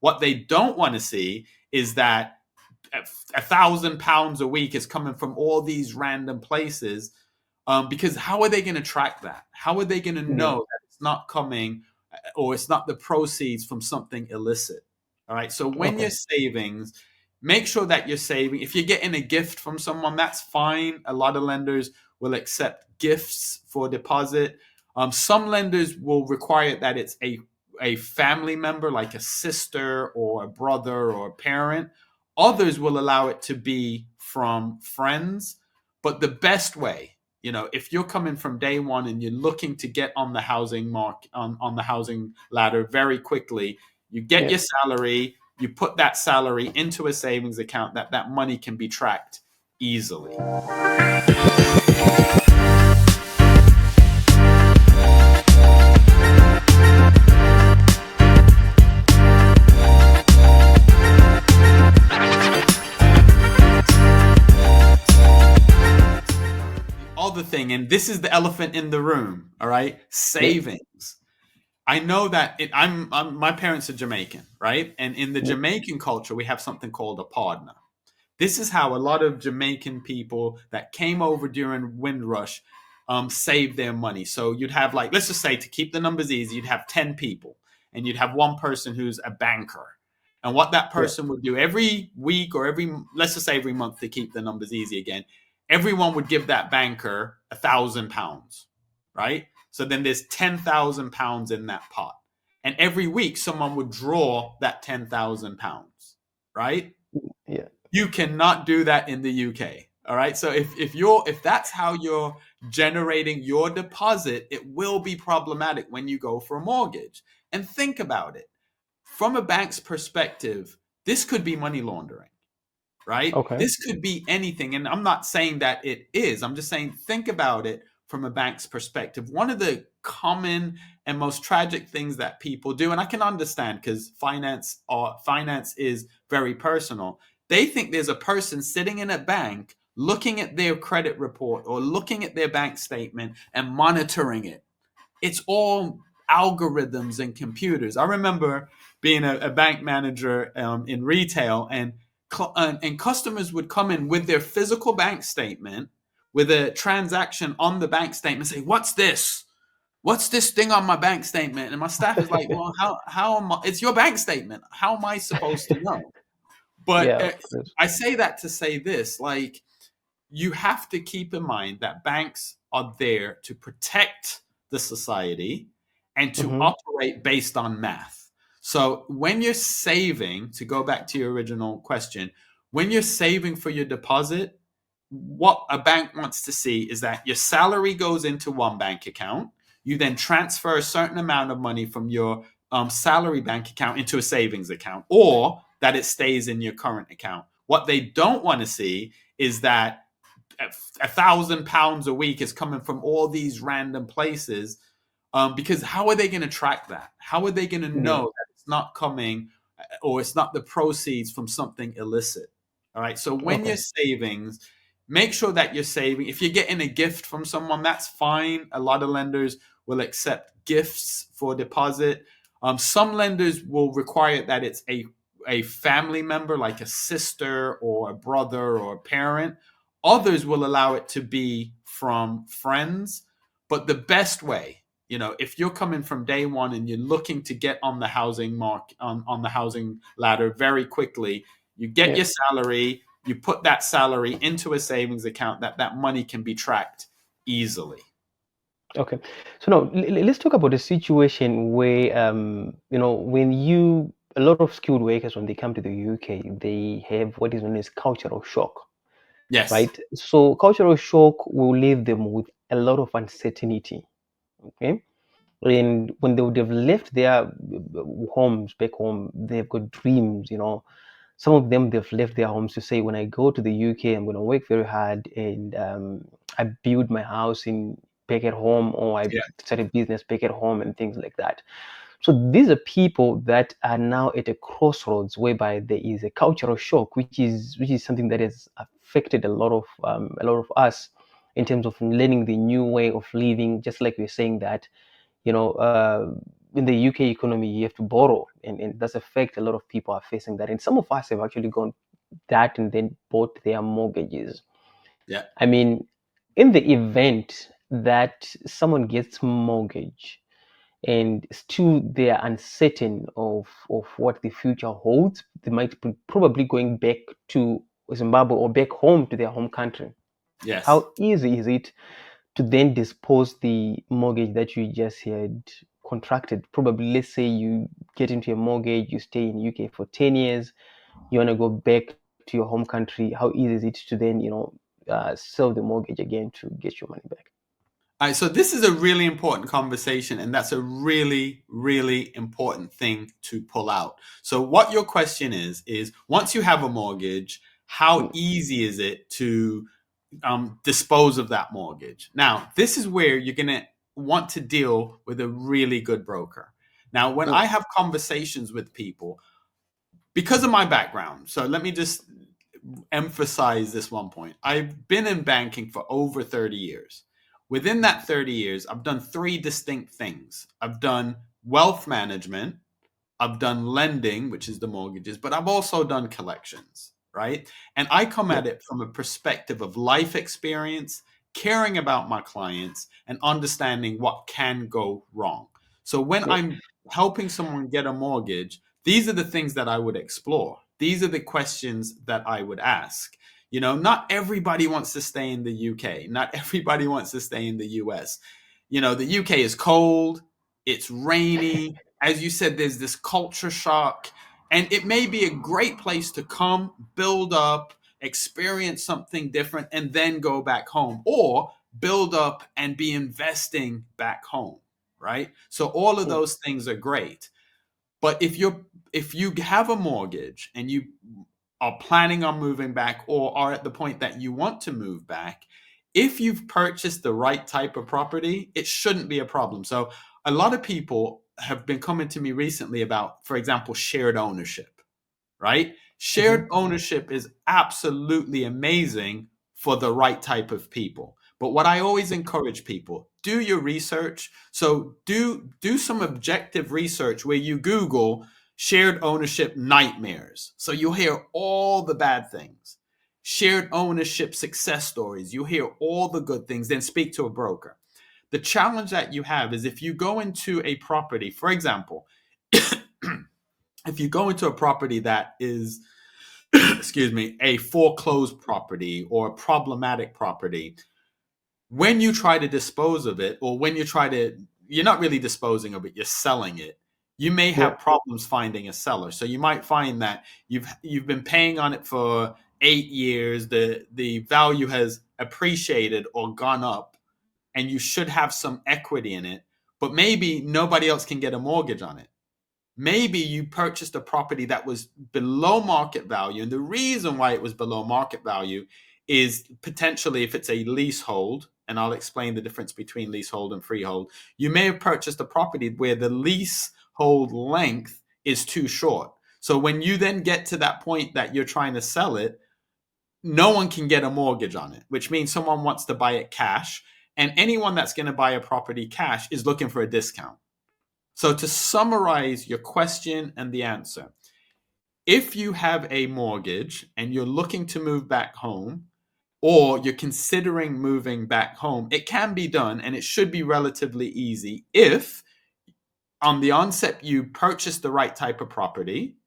What they don't want to see is that £1,000 a week is coming from all these random places, because how are they going to track that? How are they going to know Yeah. that it's not coming, or it's not the proceeds from something illicit? All right. So when Okay. you're savings, make sure that you're saving. If you're getting a gift from someone, that's fine. A lot of lenders will accept gifts for deposit. Some lenders will require that it's a family member, like a sister or a brother or a parent. Others will allow it to be from friends. But the best way, if you're coming from day one and you're looking to get on the housing on the housing ladder very quickly, you get Yeah. your salary, you put that salary into a savings account, that money can be tracked easily. Other thing, and this is the elephant in the room, all right? Yeah. Savings. I know that my parents are Jamaican, right? And in the Yeah. Jamaican culture, we have something called a pardna. This is how a lot of Jamaican people that came over during Windrush save their money. So you'd have, like, let's just say, to keep the numbers easy, you'd have 10 people, and you'd have one person who's a banker. And what that Yeah. person would do every week, or let's just say every month, to keep the numbers easy again, everyone would give that banker £1,000, right? So then there's £10,000 in that pot. And every week someone would draw that £10,000, right? Yeah. You cannot do that in the UK. All right. So if that's how you're generating your deposit, it will be problematic when you go for a mortgage. And think about it. From a bank's perspective, this could be money laundering, right? Okay. This could be anything. And I'm not saying that it is. I'm just saying, think about it from a bank's perspective. One of the common and most tragic things that people do, and I can understand, because finance is very personal. They think there's a person sitting in a bank looking at their credit report or looking at their bank statement and monitoring it. It's all algorithms and computers. I remember being a bank manager in retail, and customers would come in with their physical bank statement, with a transaction on the bank statement, say, "What's this? What's this thing on my bank statement?" And my staff is like, "Well, how am I? It's your bank statement. How am I supposed to know?" But Yeah. Of course. I say that to say this: like, you have to keep in mind that banks are there to protect the society and to Mm-hmm. operate based on math. So when you're saving, to go back to your original question, when you're saving for your deposit, what a bank wants to see is that your salary goes into one bank account. You then transfer a certain amount of money from your salary bank account into a savings account, or that it stays in your current account. What they don't want to see is that £1,000 a week is coming from all these random places, because how are they going to track that? How are they going to know Yeah. that it's not coming, or it's not the proceeds from something illicit? All right. So when Okay. you're savings, make sure that you're saving. If you're getting a gift from someone, that's fine. A lot of lenders will accept gifts for deposit. Some lenders will require that it's a family member, like a sister or a brother or a parent. Others will allow it to be from friends. But the best way, if you're coming from day one and you're looking to get on the on the housing ladder very quickly, you get Yeah. your salary, you put that salary into a savings account, that money can be tracked easily. Okay. So now let's talk about a situation where, when a lot of skilled workers, when they come to the UK, they have what is known as cultural shock, Yes. right? So cultural shock will leave them with a lot of uncertainty. Okay. And when they would have left their homes back home, they've got dreams. Some of them, they've left their homes to say, when I go to the UK, I'm going to work very hard, and I build my house in back at home, or I Yeah. start a business back at home, and things like that. So these are people that are now at a crossroads whereby there is a cultural shock, which is something that has affected a lot of us in terms of learning the new way of living. Just like we're saying that, you know, uh, in the UK economy, you have to borrow, and that's affect a lot of people are facing that. And some of us have actually gone that and then bought their mortgages. Yeah. I mean, in the event that someone gets mortgage and still they are uncertain of what the future holds, they might be probably going back to Zimbabwe or back home to their home country. Yes. How easy is it to then dispose the mortgage that you just had contracted? Probably, let's say you get into a mortgage, you stay in UK for 10 years, you want to go back to your home country. How easy is it to then, sell the mortgage again to get your money back? All right, so this is a really important conversation, and that's a really, really important thing to pull out. So, what your question is once you have a mortgage, how Mm. easy is it to dispose of that mortgage? Now, this is where you're going to want to deal with a really good broker. Now, when Mm. I have conversations with people, because of my background, so let me just emphasize this one point. I've been in banking for over 30 years. Within that 30 years, I've done three distinct things. I've done wealth management, I've done lending, which is the mortgages, but I've also done collections, right? And I come Yeah. at it from a perspective of life experience, caring about my clients, and understanding what can go wrong. So when Yeah. I'm helping someone get a mortgage, these are the things that I would explore. These are the questions that I would ask. You know, not everybody wants to stay in the UK. Not everybody wants to stay in the US. You know, the UK is cold, it's rainy, as you said, there's this culture shock, and it may be a great place to come, build up, experience something different, and then go back home, or build up and be investing back home, right? So all of Mm. those things are great. But if you have a mortgage and you are planning on moving back or are at the point that you want to move back, if you've purchased the right type of property, it shouldn't be a problem. So a lot of people have been coming to me recently about, for example, shared ownership, right? Mhm. Shared ownership is absolutely amazing for the right type of people. But what I always encourage people, do your research. So do some objective research where you Google shared ownership nightmares. So you'll hear all the bad things. Shared ownership success stories. You'll hear all the good things, then speak to a broker. The challenge that you have is if you go into a property, for example, if you go into a property that is excuse me, a foreclosed property or a problematic property, when you try to dispose of it, or when you try to, you're not really disposing of it, you're selling it. You may Yeah. have problems finding a seller. So you might find that you've been paying on it for 8 years. The value has appreciated or gone up, and you should have some equity in it, but maybe nobody else can get a mortgage on it. Maybe you purchased a property that was below market value. And the reason why it was below market value is potentially if it's a leasehold, and I'll explain the difference between leasehold and freehold. You may have purchased a property where the leasehold length is too short. So when you then get to that point that you're trying to sell it, no one can get a mortgage on it, which means someone wants to buy it cash. And anyone that's going to buy a property cash is looking for a discount. So, to summarize your question and the answer, if you have a mortgage and you're looking to move back home, or you're considering moving back home, it can be done and it should be relatively easy if on the onset you purchase the right type of property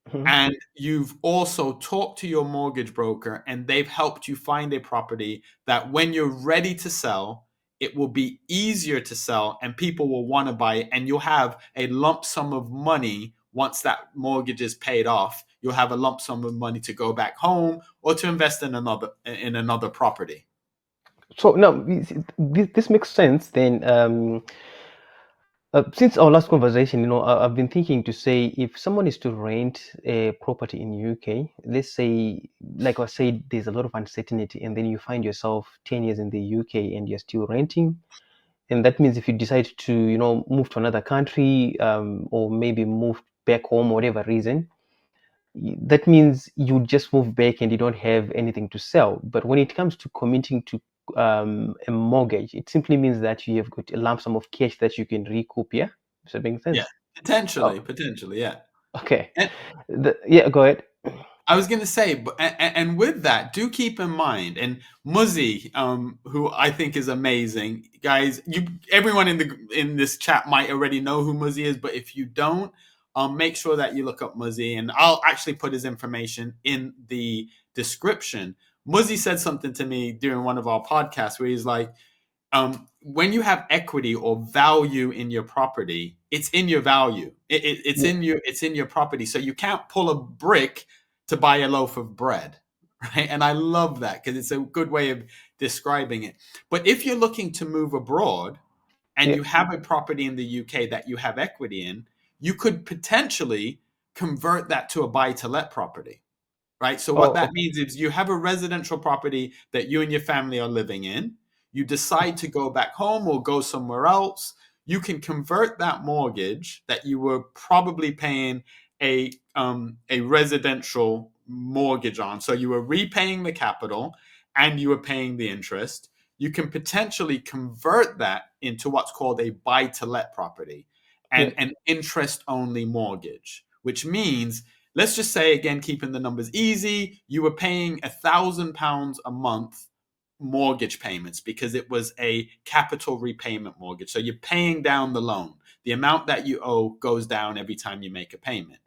Mhm. and you've also talked to your mortgage broker and they've helped you find a property that when you're ready to sell, it will be easier to sell and people will want to buy it. And you'll have a lump sum of money once that mortgage is paid off. You'll have a lump sum of money to go back home or to invest in another property. So now this makes sense. Then, since our last conversation, I've been thinking to say if someone is to rent a property in UK, let's say, like I said, there's a lot of uncertainty, and then you find yourself 10 years in the UK and you're still renting. And that means if you decide to, move to another country, or maybe move back home, whatever reason, that means you just move back and you don't have anything to sell. But when it comes to committing to a mortgage, it simply means that you have got a lump sum of cash that you can recoup. Yeah. Does that make Yeah. sense? Potentially, Oh, potentially, yeah. okay. And Yeah, go ahead. I was going to say, and with that, do keep in mind, and Muzzy, who I think is amazing, guys. Everyone in this chat might already know who Muzzy is, but if you don't, make sure that you look up Muzzy, and I'll actually put his information in the description. Muzzy said something to me during one of our podcasts where he's like, when you have equity or value in your property, it's in your value. It's Yeah. in your property. So you can't pull a brick to buy a loaf of bread, right? And I love that because it's a good way of describing it. But if you're looking to move abroad and Yeah. you have a property in the UK that you have equity in, you could potentially convert that to a buy to let property, right? So what Oh, that okay. means is you have a residential property that you and your family are living in. You decide to go back home or go somewhere else. You can convert that mortgage that you were probably paying a residential mortgage on. So you were repaying the capital and you were paying the interest. You can potentially convert that into what's called a buy to let property Yeah. and an interest only mortgage, which means, let's just say, again, keeping the numbers easy, you were paying £1,000 a month mortgage payments because it was a capital repayment mortgage. So you're paying down the loan. The amount that you owe goes down every time you make a payment.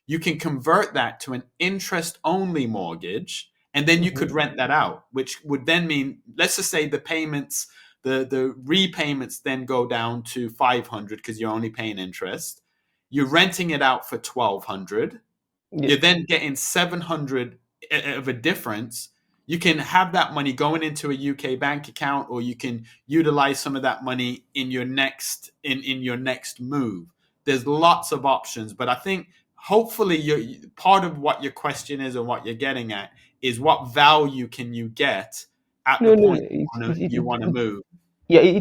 You can convert that to an interest only mortgage, and then you Hmm. could rent that out, which would then mean, let's just say the payments, the repayments then go down to 500 because you're only paying interest. You're renting it out for 1,200. Yeah. You're then getting 700 of a difference. You can have that money going into a UK bank account, or you can utilize some of that money in your next move. There's lots of options, but I think hopefully part of what your question is and what you're getting at is what value can you get at the No, no, point no. It's you want to move. yeah.